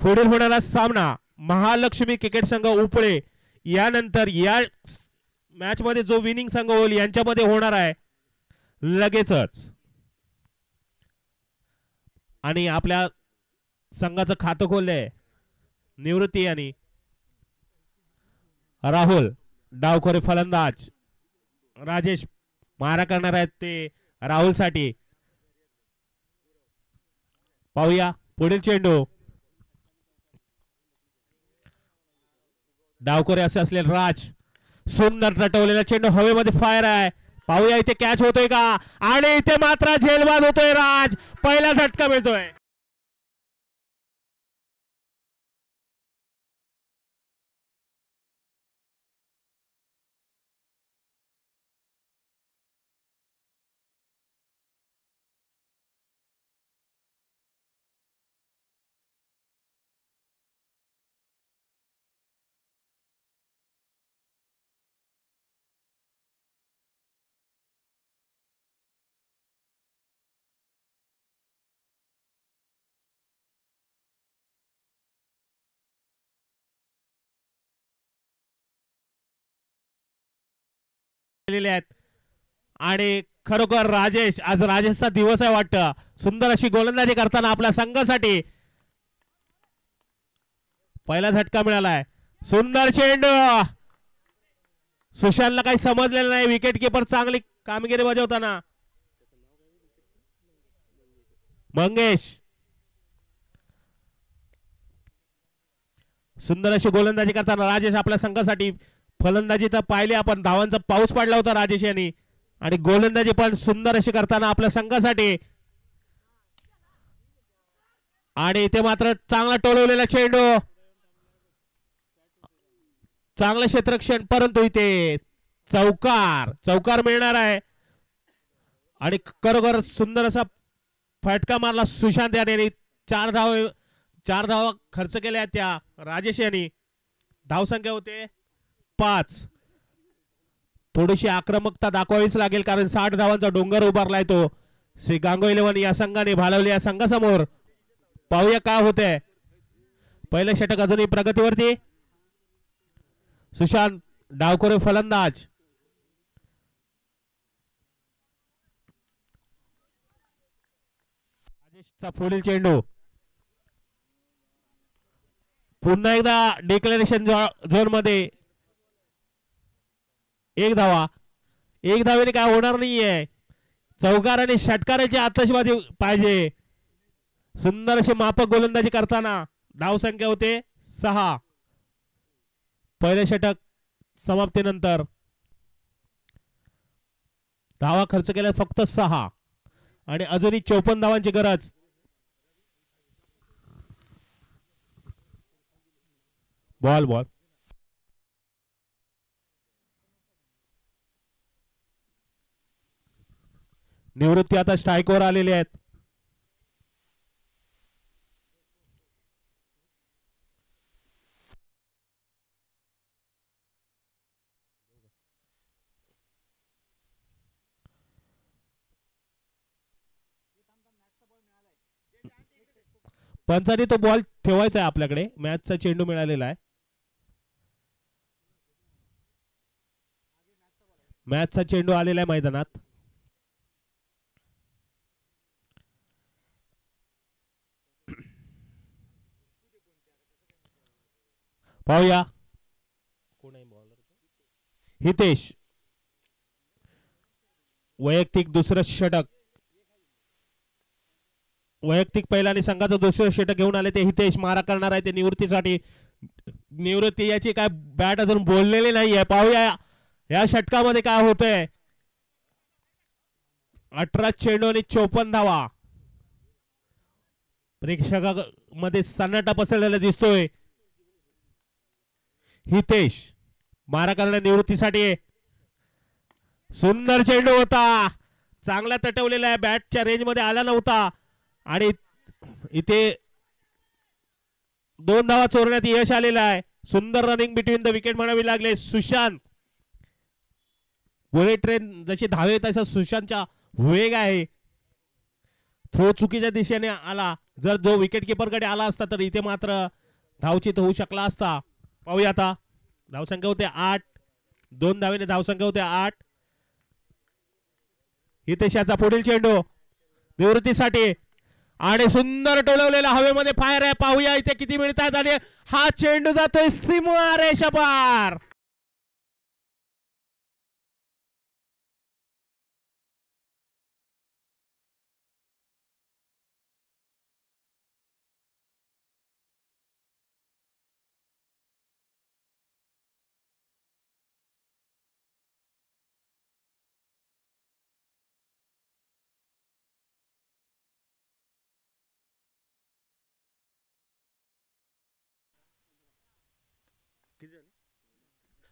पुढील होणारा सामना महालक्ष्मी क्रिकेट संघ उपळे यानंतर या मॅच मध्ये जो विनिंग संघ होईल यांच्यामध्ये होणार आहे लगेचच. आणि आपल्या संघाचं खातं खोललंय निवृत्ती आणि राहुल. डावखोरे फलंदाज राजेश मारा करणार आहेत ते राहुल साठी. पाहूया पुढील चेंडू. डावखोरे असे असलेले राज. सुंदर रटवलेला चेंडू हवेमध्ये फायर आहे. पाहूया इथे कॅच होतोय का आणि इथे मात्र झेलबाद होतोय राज. पहिला झटका मिळतोय. आहेत आणि खरोखर राजेश आज राजेशचा दिवस आहे वाटतं. सुंदर अशी गोलंदाजी करताना आपल्या संघासाठी पहिला झटका मिळालाय. सुंदर चेंडू. सुशांतला काही समजलेलं नाही. विकेट किपर चांगली कामगिरी बजावताना मंगेश. सुंदर अशी गोलंदाजी करताना राजेश आपल्या संघासाठी. फलंदाजी तर पाहिली आपण धावांचा पाऊस पडला होता राजेश यांनी आणि गोलंदाजी पण सुंदर अशी करताना आपल्या संघासाठी. आणि इथे मात्र चांगला टोलवलेला चेंडू. चांगलं क्षेत्ररक्षण परंतु इथे चौकार मिळणार आहे. आणि खरोखर सुंदर असा फटका मारला सुशांत यांनी. 4 धावा खर्च केल्या त्या राजेश यांनी. धावसंख्या होते 5. थोडीशी आक्रमकता दाखवावीच लागेल कारण 60 धावांचा डोंगर उभारलाय तो श्री गांगो 11 या संघाने भालवली या संघासमोर. पाहूया काय होतंय. पहिलं षटक अजूनही प्रगतीवरती. सुशांत डावखोरे फलंदाज. राजेशचा पुढील चेंडू. पुन्हा एकदा डिक्लेरेशन झोन मध्ये 1 धावा. 1 धावेने काय होणार नाहीये. चौकार आणि षटकाराची आतषबाजी पाहिजे. सुंदर अशी मापक गोलंदाजी करताना धावसंख्या होते 6. पहिले षटक समाप्तीनंतर धावा खर्च केल्या फक्त 6 आणि अजूनही 54 धावांची गरज. बॉल निवृत्ती आता स्ट्राईकवर आलेले आहेत. पंचांनी तो बॉल ठेवायचा आहे आपल्याकडे. मॅचचा चेंडू मिळालेला आहे. मॅचचा चेंडू आलेला आहे मैदानात. पाहूया कोण आहे बॉलर. हितेश. वैयक्तिक दुसरं षटक. वैयक्तिक पहिला आणि संघाचं दुसरं षटक घेऊन आले ते हितेश. मारा करणार आहे ते निवृत्तीसाठी. निवृत्ती याची काय बॅट अजून बोललेली नाहीये. पाहूया या षटकामध्ये काय होतंय. 18 चेंडू आणि 54 धावा. प्रेक्षकांमध्ये सन्नाटा पसरलेला दिसतोय. हितेश मारा करण्या निवृत्तीसाठी. सुंदर चेंडू होता. चांगला तटवलेला आहे. बॅटच्या रेंज मध्ये आला नव्हता आणि इथे 2 धावा चोरण्यात यश आलेलं आहे. सुंदर रनिंग बिटवीन द विकेट म्हणावी लागले. सुशांत बुलेट ट्रेन जशी धावे तसा सुशांतचा वेग आहे. थ्रो चुकीच्या दिशेने आला. जर जो विकेट कीपरकडे आला असता तर इथे मात्र धावचित होऊ शकला असता. पाहूया आता. धावसंख्या होते 8. 2 धावेने धावसंख्या होते 8. हितेशाचा पुढील चेंडू निवृत्तीसाठी आणि सुंदर टोलवलेला हवेमध्ये फायर आहे. पाहूया इथे किती मिळतात आणि हा चेंडू जातोय सीमा रेषा पार.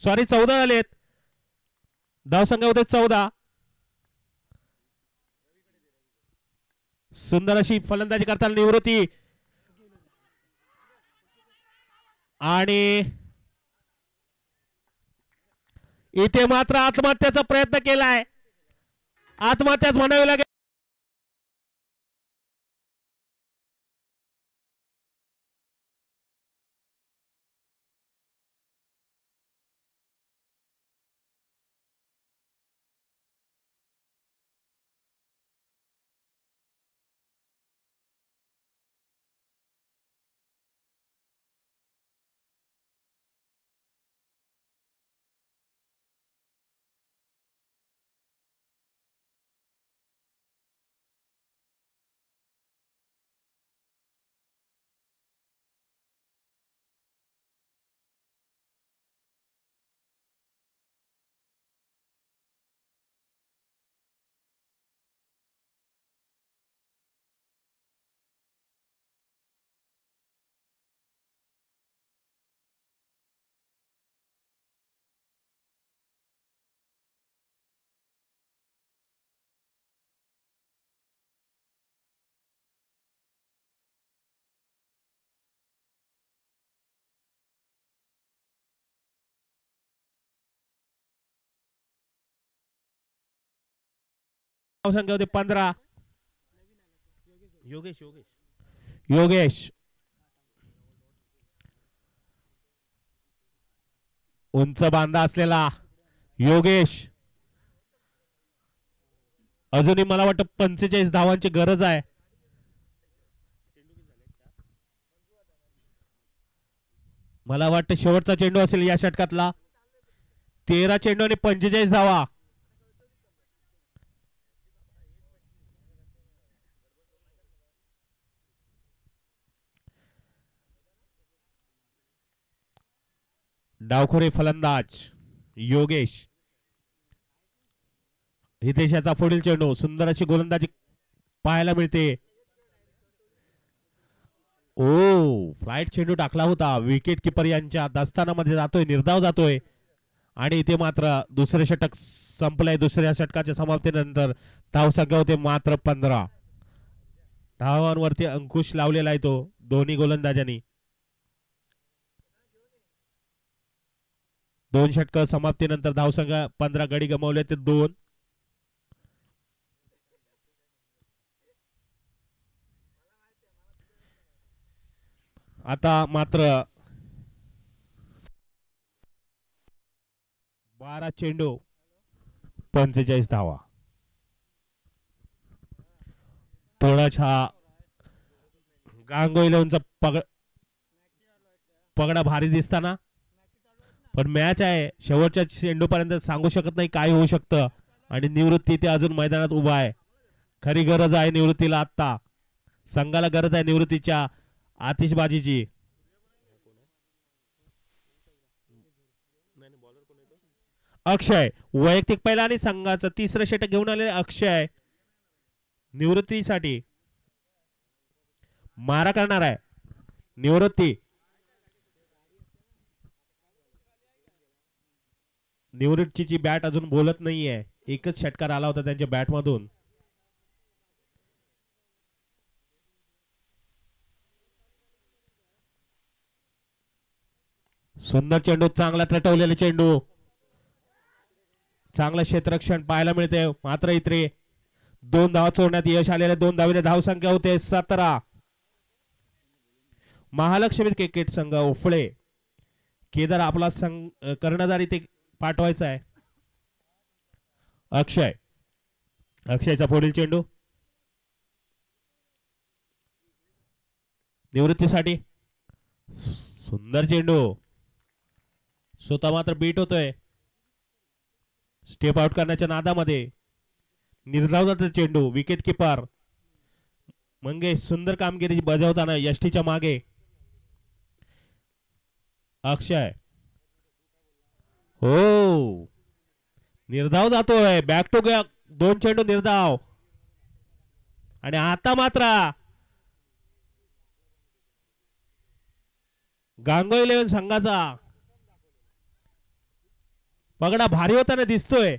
सॉरी 14 झालेत. धावसंख्या होते 14. सुंदर अशी फलंदाजी करताना निवृत्ती आणि इथे मात्र आत्महत्याचा प्रयत्न केलाय. आत्महत्याच म्हणावी लागेल. धावसंख्या होते 15. योगेश उंच बांधा असलेला योगेश. अजूनही मला वाटतं 45 धावांची गरज आहे. मला वाटतं शेवटचा चेंडू असेल या षटकातला. 13 चेंडू आणि 45 धावा. डावखोरे फलंदाज योगेश. हितेशाचा पुढील चेंडू. सुंदर अशी गोलंदाजी पाहायला मिळते. ओ फ्लाइट चेंडू टाकला होता. विकेट किपर यांच्या दास्तानामध्ये जातोय, निर्धाव जातोय आणि इथे मात्र दुसरे षटक संपलंय. दुसऱ्या षटकाच्या समाप्तीनंतर धावसंख्या होते मात्र 15. धावांवरती अंकुश लावलेला आहे तो दोन्ही गोलंदाजांनी. 2 षटक समाप्तीनंतर धावसंख्या 15. गडी गमावले ते 2. आता मात्र 12 चेंडू 45 धावा. थोडासा गांगोईलचा पगडा भारी दिसताना पण मॅच आहे. शेवटच्या चेंडू पर्यंत सांगू शकत नाही काय होऊ शकतं. आणि निवृत्ती ते अजून मैदानात उभा आहे. खरी गरज आहे निवृत्तीला. आता संघाला गरज आहे निवृत्तीच्या आतिषबाजीची. अक्षय वैयक्तिक पहिला आणि संघाचं तिसरं षटक घेऊन आलेले अक्षय निवृत्तीसाठी मारा करणार आहे. निवृत्तीची बॅट अजून बोलत नाहीये. एकच षटकार आला होता त्यांच्या बॅट मधून. सुंदर चेंडू, चांगला तटवलेला चेंडू, चांगलं क्षेत्ररक्षण पाहायला मिळते. मात्र इथे 2 धावा चोरण्यात यश आलेले. 2 धावेने धावसंख्या होते 17. महालक्ष्मी क्रिकेट संघ उफळे केदार आपला संघ कर्णधार इथे पाठवायचा आहे. अक्षयचा पुढील चेंडू निवृत्तीसाठी. सुंदर चेंडू. स्वतः मात्र बीट होतोय. स्टेप आउट करण्याच्या नादामध्ये निर्धावनाचा चेंडू. विकेट किपर मंगेश सुंदर कामगिरी बजावताना यष्टीच्या मागे. अक्षय हो निर्धाव जातोय. बॅक टू बॅक 2 चेंडू निर्धाव. आणि आता मात्र गांगो 11 संघाचा पगडा भारी होताना दिसतोय.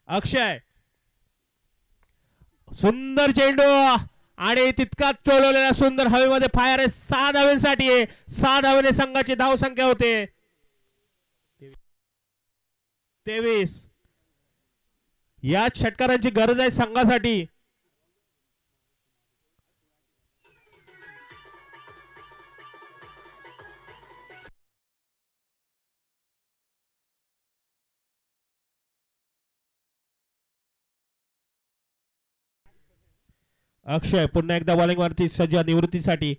अक्षय सुंदर चेंडू आणि तितकाच चोलवलेला सुंदर हवेमध्ये फायर आहे. 6 धावांसाठी 6 धावांनी संघाची धाव संख्या होते 23. या षटकारांची गरज आहे संघासाठी. अक्षय पुन्हा एकदा बॉलिंग वरती सज्ज निवृत्तीसाठी.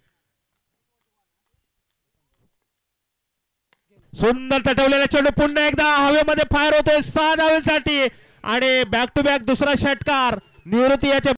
सुंदर तटवलेला चेंडू पुन्हा एकदा हवेमध्ये फायर होतोय 6 धावांसाठी आणि बॅक टू बॅक दुसरा षटकार निवृत्ती याच्या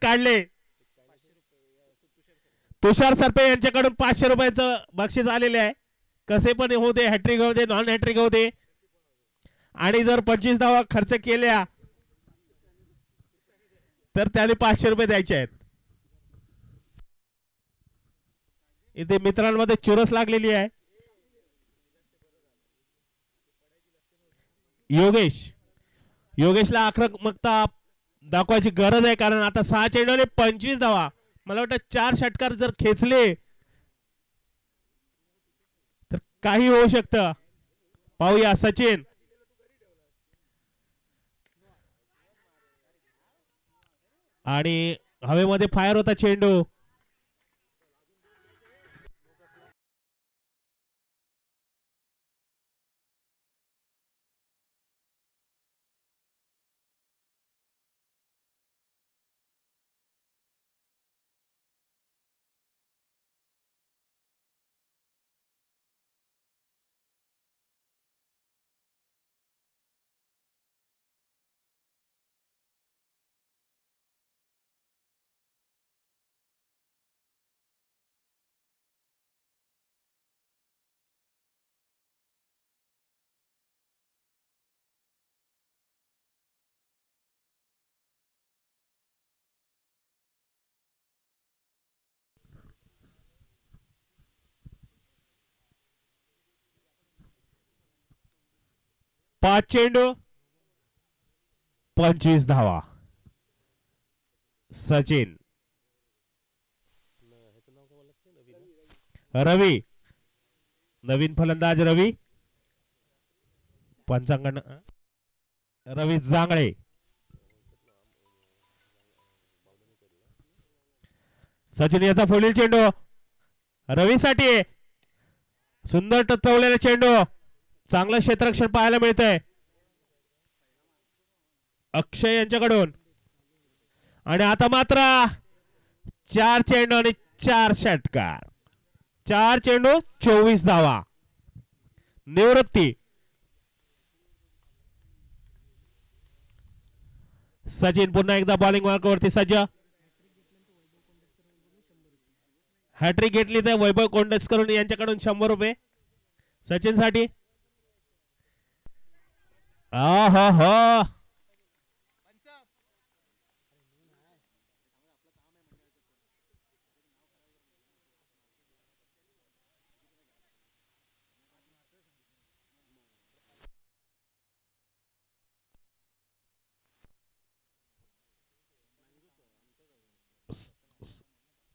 काढले. तुषार सरपे यांच्याकडून 500 रुपयाचं बक्षीस आलेले आहे. कसे पण होऊ दे, हॅट्रिक होऊ दे, नॉन हॅट्रिक होऊ दे. आणि जर 25 धावा खर्च केल्या तर त्याने 500 रुपये द्यायचे आहेत. इथे मित्रांमध्ये चुरस लागलेली आहे. योगेशला आक्रमकता दाखवायची गरज आहे कारण आता 6 चेंडूने 25 धावा. मला वाटतं 4 षटकार जर खेचले तर काही होऊ शकतं. पाहूया सचिन. आणि हवेमध्ये फायर होता चेंडू. 5 चेंडू 25 धावा. सचिन रवी नवीन फलंदाज रवी पंचांगण रवी जांगळे. सचिन याचा पुढील चेंडू रवीसाठी सुंदर टप्पवलेला चेंडू. चांगलं क्षेत्ररक्षण पाहायला मिळतंय अक्षय यांच्याकडून. आणि आता मात्र 4 चेंडू आणि 4 षटकार. 4 चेंडू 24 धावा. निवृत्ती. सचिन पुन्हा एकदा बॉलिंग मार्कवरती सज्ज. हॅट्रिक घेतली तर वैभव कोंडस्कर यांच्याकडून 100 रुपये सचिन साठी. हा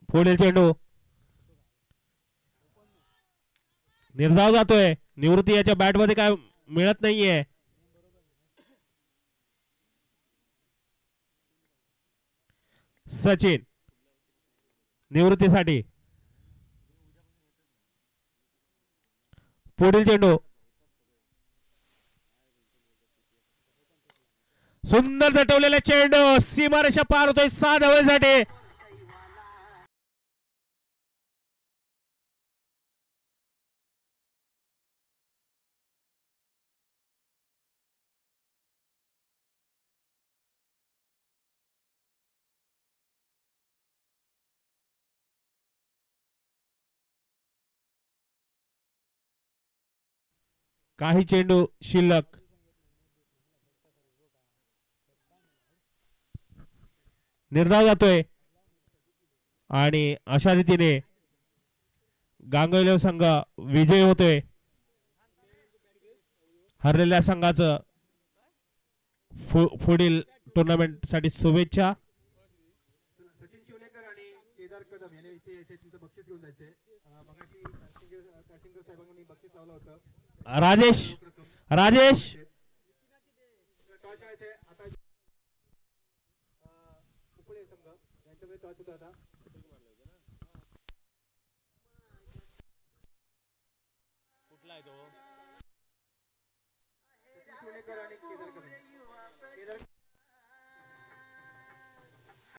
पुढील चेंडू निर्धाव जातोय. निवृत्ती याच्या बॅट मध्ये काय मिळत नाहीये. सचिन निवृत्तीसाठी. पुढील चेंडू सुंदर झटवलेला चेंडू सीमारेषा पार होतोय 6 धावांसाठी. काही चेंडू शिल्लक. निर्धाव जातोय आणि अशा रीतीने गांगुली संघ विजयी होतोय. हरलेल्या संघाचं पुढील टुर्नामेंट साठी शुभेच्छा. सचिन शिवलेकर आणि केदार कदम यांनी इथे तुमचं बक्षीस घेऊन जायचे. मगाशी कारशिंगर साहेबांनी बक्षीस लावलं होतं. राजेश राजेश आता उकळे संघ यांच्याकडे टॉच होता. आता कुठला आहे तो सचिन शिवलेकर आणि केदार कदम. केदार